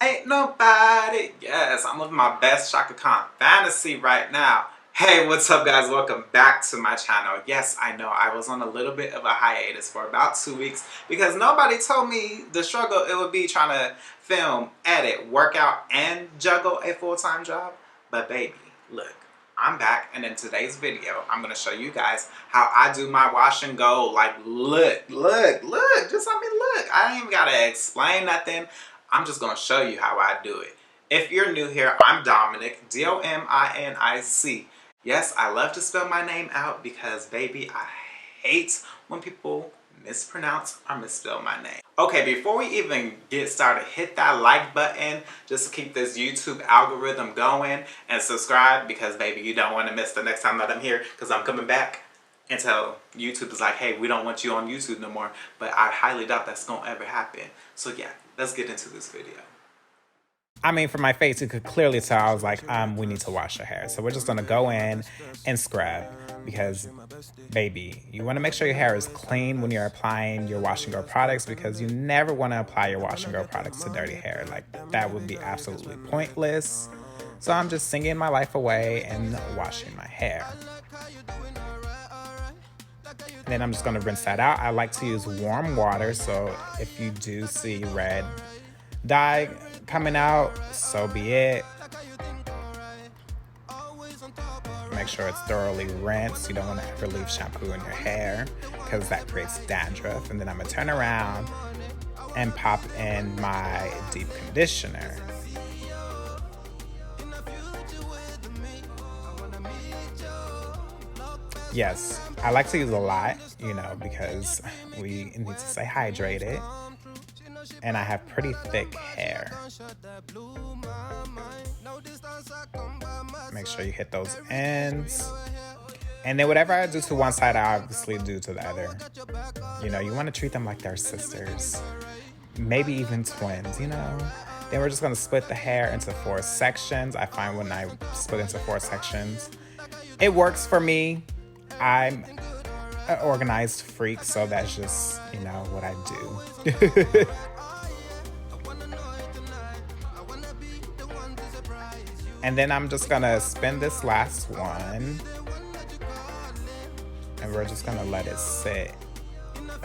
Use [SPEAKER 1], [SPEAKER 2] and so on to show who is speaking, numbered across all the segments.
[SPEAKER 1] Ain't nobody. Yes, I'm living my best Chaka Khan fantasy right now. Hey, what's up guys? Welcome back to my channel. Yes, I know I was on a little bit of a hiatus for about 2 weeks because nobody told me the struggle it would be trying to film, edit, work out, and juggle a full-time job. But baby, look, I'm back, and in today's video, I'm gonna show you guys how I do my wash and go. Like, look, just let me look. I ain't even gotta explain nothing. I'm just gonna show you how I do it. If you're new here, I'm Dominic, D-O-M-I-N-I-C. Yes, I love to spell my name out because, baby, I hate when people mispronounce or misspell my name. Okay, before we even get started, hit that like button just to keep this YouTube algorithm going, and subscribe because, baby, you don't want to miss the next time that I'm here because I'm coming back until YouTube is like, hey, we don't want you on YouTube no more. But I highly doubt that's gonna ever happen. So yeah, let's get into this video. I mean, from my face, you could clearly tell I was like, we need to wash your hair. So we're just gonna go in and scrub because, baby, you wanna make sure your hair is clean when you're applying your Wash and Go products because you never wanna apply your Wash and Go products to dirty hair. Like, that would be absolutely pointless. So I'm just singing my life away and washing my hair. And then I'm just gonna rinse that out. I like to use warm water, so if you do see red dye coming out, so be it. Make sure it's thoroughly rinsed. You don't want to ever leave shampoo in your hair because that creates dandruff. And then I'm gonna turn around and pop in my deep conditioner. Yes, I like to use a lot, you know, because we need to stay hydrated. And I have pretty thick hair. Make sure you hit those ends. And then whatever I do to one side, I obviously do to the other. You know, you want to treat them like they're sisters. Maybe even twins, you know? Then we're just going to split the hair into 4 sections. I find when I split into 4 sections, it works for me. I'm an organized freak, so that's just, you know, what I do. And then I'm just gonna spin this last one, and we're just gonna let it sit.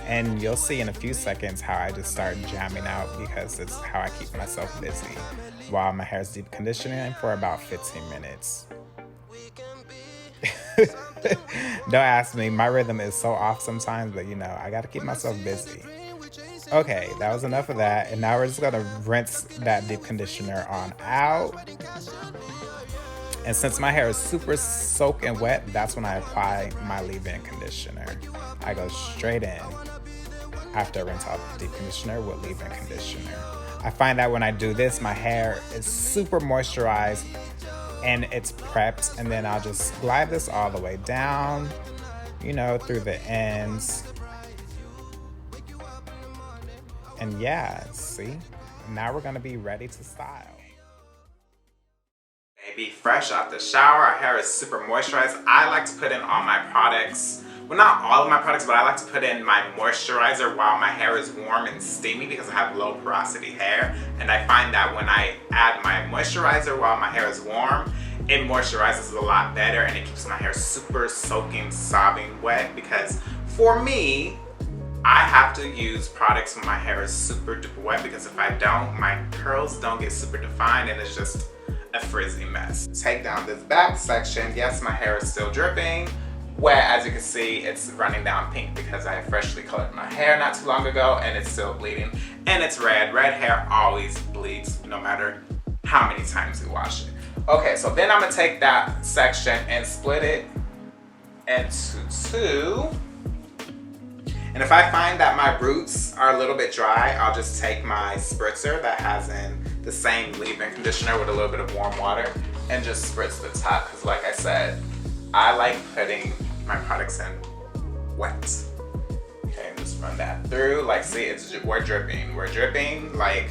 [SPEAKER 1] And you'll see in a few seconds how I just start jamming out because it's how I keep myself busy while my hair's deep conditioning for about 15 minutes. Don't ask me, my rhythm is so off sometimes, but you know, I gotta keep myself busy. Okay, that was enough of that, and now we're just gonna rinse that deep conditioner on out. And since my hair is super soaking wet, that's when I apply my leave-in conditioner. I go straight in after I rinse out the deep conditioner with leave-in conditioner. I find that when I do this, my hair is super moisturized and it's prepped, and then I'll just glide this all the way down, you know, through the ends. And yeah, see? Now we're gonna be ready to style. Baby, fresh out the shower, our hair is super moisturized. I like to put in all my products. Well, not all of my products, but I like to put in my moisturizer while my hair is warm and steamy because I have low porosity hair. And I find that when I add my moisturizer while my hair is warm, it moisturizes a lot better and it keeps my hair super soaking, sobbing wet because for me, I have to use products when my hair is super duper wet because if I don't, my curls don't get super defined and it's just a frizzy mess. Take down this back section. Yes, my hair is still dripping wet. As you can see, it's running down pink because I freshly colored my hair not too long ago and it's still bleeding. And it's red. Red hair always bleeds no matter how many times you wash it. Okay, so then I'm gonna take that section and split it into 2. And if I find that my roots are a little bit dry, I'll just take my spritzer that has in the same leave-in conditioner with a little bit of warm water and just spritz the top because like I said, I like putting my products in wet. Okay, just run that through. Like, see, we're dripping. We're dripping, like,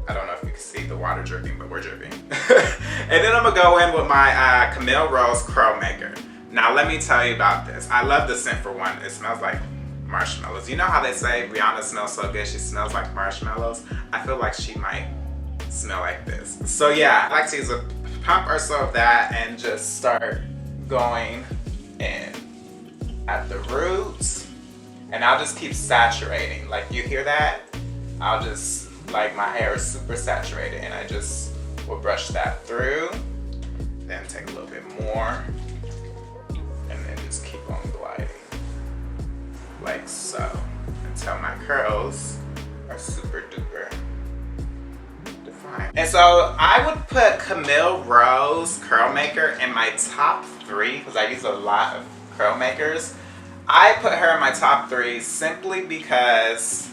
[SPEAKER 1] I don't know if you can see the water dripping, but we're dripping. And then I'm gonna go in with my Camille Rose Curl Maker. Now let me tell you about this. I love the scent for one. It smells like marshmallows. You know how they say Rihanna smells so good, she smells like marshmallows? I feel like she might smell like this. So yeah, I like to use a pump or so of that and just start going in at the roots, and I'll just keep saturating. Like, you hear that? I'll just, like, my hair is super saturated, and I just will brush that through, then take a little bit more, and then just keep on gliding like so until my curls are super duper defined. And so I would put Camille Rose Curl Maker in my top 3 because I use a lot of curl makers. I put her in my top 3 simply because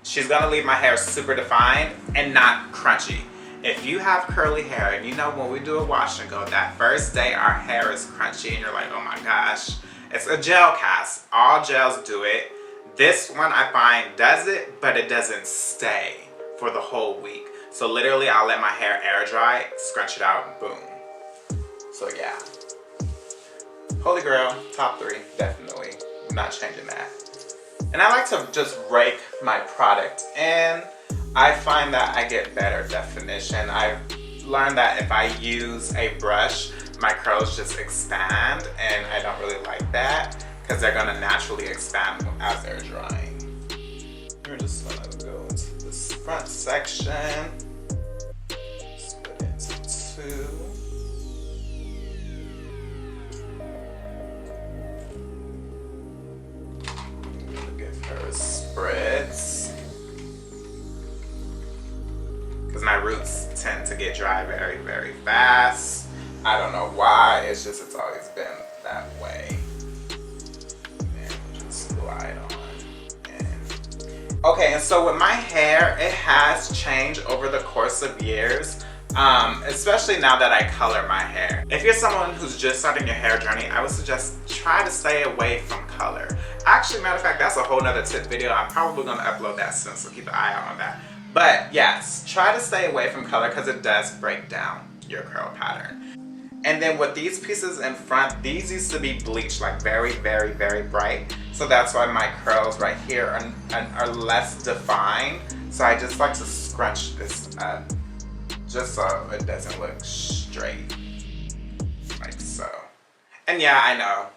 [SPEAKER 1] she's gonna leave my hair super defined and not crunchy. If you have curly hair and you know when we do a wash and go, that first day our hair is crunchy and you're like, oh my gosh, it's a gel cast. All gels do it. This one I find does it, but it doesn't stay for the whole week. So literally I'll let my hair air dry, scrunch it out, boom. So yeah. Holy Grail, top 3, definitely. Not changing that. And I like to just rake my product in. I find that I get better definition. I've learned that if I use a brush, my curls just expand, and I don't really like that because they're gonna naturally expand as they're drying. We're just gonna go into this front section, split it into 2. Give her spreads. Because my roots tend to get dry very, very fast. I don't know why, it's always been that way. And we'll just glide on in. Okay, and so with my hair, it has changed over the course of years. Especially now that I color my hair. If you're someone who's just starting your hair journey, I would suggest try to stay away from color. Actually, matter of fact, that's a whole nother tip video. I'm probably gonna upload that soon, so keep an eye out on that. But yes, try to stay away from color because it does break down your curl pattern. And then with these pieces in front, these used to be bleached, like very, very, very bright. So that's why my curls right here are less defined. So I just like to scrunch this up, just so it doesn't look straight, like so. And yeah, I know,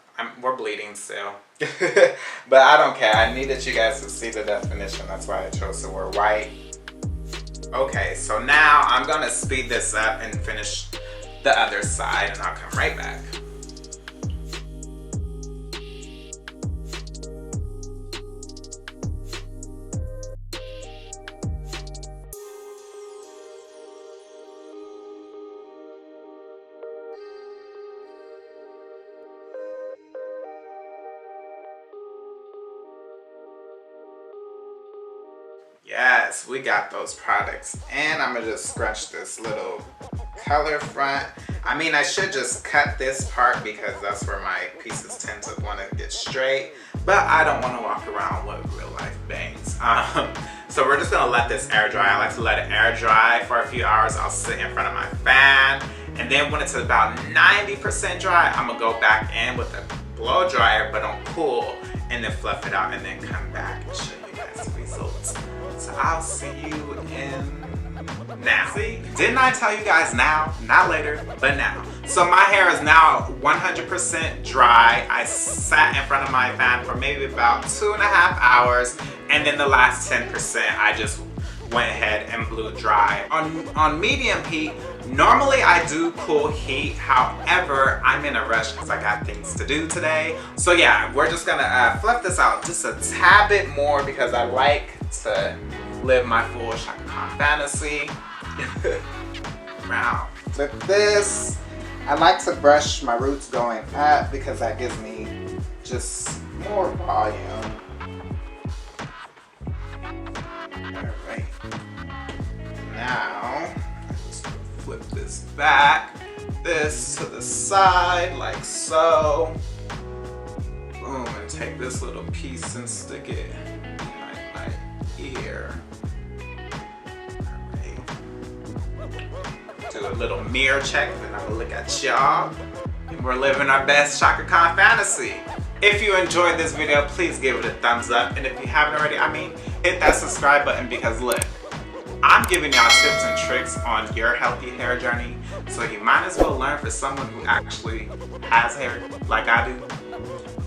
[SPEAKER 1] we're bleeding still. But I don't care, I needed you guys to see the definition. That's why I chose to wear white. Okay, so now I'm gonna speed this up and finish the other side, and I'll come right back. Yes, we got those products. And I'm gonna just scrunch this little color front. I mean, I should just cut this part because that's where my pieces tend to want to get straight, but I don't want to walk around with real life bangs. So we're just gonna let this air dry. I like to let it air dry for a few hours. I'll sit in front of my fan, and then when it's about 90% dry, I'm gonna go back in with a blow dryer, but on cool, and then fluff it out, and then come back and show you guys the results. So I'll see you in now. See, didn't I tell you guys now? Not later, but now. So my hair is now 100% dry. I sat in front of my fan for maybe about 2.5 hours, and then the last 10% I just went ahead and blew dry. On medium heat, normally I do cool heat, however, I'm in a rush because I got things to do today. So yeah, we're just gonna fluff this out just a tad bit more because I like to live my full Chaka Khan fantasy. Now, with this, I like to brush my roots going up because that gives me just more volume. Alright. Now, I'm just gonna flip this back, this to the side, like so. Boom, and take this little piece and stick it behind my ear. Do a little mirror check, and I'm gonna look at y'all. We're living our best Chaka Khan fantasy. If you enjoyed this video, please give it a thumbs up, and if you haven't already, hit that subscribe button because look, I'm giving y'all tips and tricks on your healthy hair journey, so you might as well learn from someone who actually has hair like I do.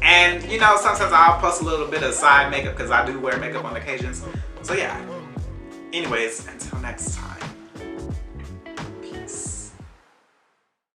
[SPEAKER 1] And you know, sometimes I'll post a little bit of side makeup because I do wear makeup on occasions. So yeah, anyways, until next time.